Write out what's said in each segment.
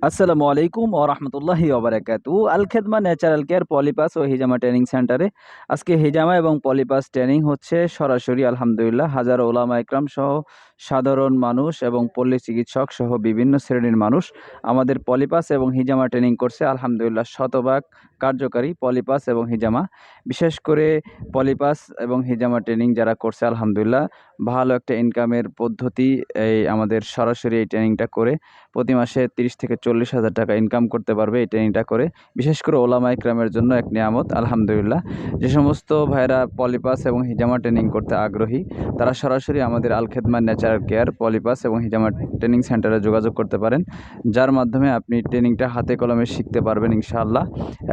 আসসালামু আলাইকুম ওয়া রাহমাতুল্লাহি ওয়া বারাকাতুহু। আল খেদমা ন্যাচারাল কেয়ার পলিপাস ও হিজামা ট্রেনিং সেন্টারে আজকে হিজামা এবং পলিপাস ট্রেনিং হচ্ছে সরাসরি আলহামদুলিল্লাহ। হাজারো ওলামা ইকরাম সহ সাধারণ মানুষ এবং পল্লী চিকিৎসক সহ বিভিন্ন শ্রেণীর মানুষ আমাদের পলিপাস এবং হিজামা ট্রেনিং করছে আলহামদুলিল্লাহ। শতভাগ কার্যকারী পলিপাস এবং হিজামা। বিশেষ করে পলিপাস এবং হিজামা ট্রেনিং যারা করছে আলহামদুলিল্লাহ ভালো একটা ইনকামের পদ্ধতি এই আমাদের সরাসরি এই ট্রেনিংটা করে প্রতি মাসে ৩০ থেকে ৪০,০০০ টাকা ইনকাম করতে পারবে এই ট্রেনিংটা করে। বিশেষ করে ওলামা ইকরামের জন্য এক নিয়ামত আলহামদুলিল্লাহ। যে সমস্ত ভাইরা পলিপাস এবং হিজামা ট্রেনিং করতে আগ্রহী তারা সরাসরি আমাদের আল খেদমা ন্যাচারাল কেয়ার পলিপাস এবং হিজামা ট্রেনিং সেন্টারে যোগাযোগ করতে পারেন, যার মাধ্যমে আপনি ট্রেনিংটা হাতে কলমে শিখতে পারবেন ইনশাআল্লাহ,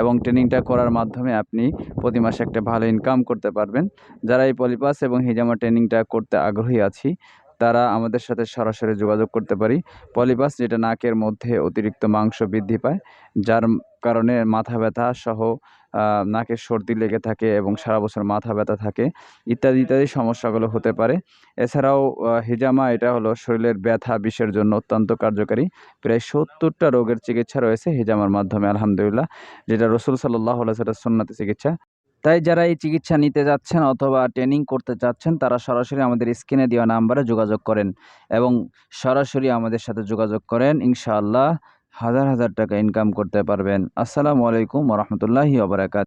এবং ট্রেনিংটা করার মাধ্যমে আপনি প্রতি মাসে একটা ভালো ইনকাম করতে পারবেন। যারা এই পলিপাস এবং হিজামা ট্রেনিংটা করতে আগ্রহী আছি তারা আমাদের সাথে সরাসরি যোগাযোগ করতে পারি। পলিপাস যেটা নাকের মধ্যে অতিরিক্ত মাংস বৃদ্ধি পায়, যার কারণে মাথা ব্যথা সহ নাকে সর্দি লেগে থাকে এবং সারা বছর মাথা ব্যথা থাকে, ইত্যাদি ইত্যাদি সমস্যাগুলো হতে পারে। এছাড়াও হিজামা এটা হলো শরীরের ব্যথা বিষের জন্য অত্যন্ত কার্যকারী। প্রায় ৭০টা রোগের চিকিৎসা রয়েছে হিজামার মাধ্যমে আলহামদুলিল্লাহ, যেটা রাসূল সাল্লাল্লাহু আলাইহি ওয়াসাল্লাম সুন্নতি চিকিৎসা। তাই যারা এই চিকিৎসা নিতে যাচ্ছেন অথবা ট্রেনিং করতে চাচ্ছেন তারা সরাসরি আমাদের স্ক্রিনে দেওয়া নাম্বারে যোগাযোগ করেন এবং সরাসরি আমাদের সাথে যোগাযোগ করেন। ইনশাআল্লাহ হাজার হাজার টাকা ইনকাম করতে পারবেন। আসসালামু আলাইকুম ওয়া রাহমাতুল্লাহি ওয়া বারাকাতুহু।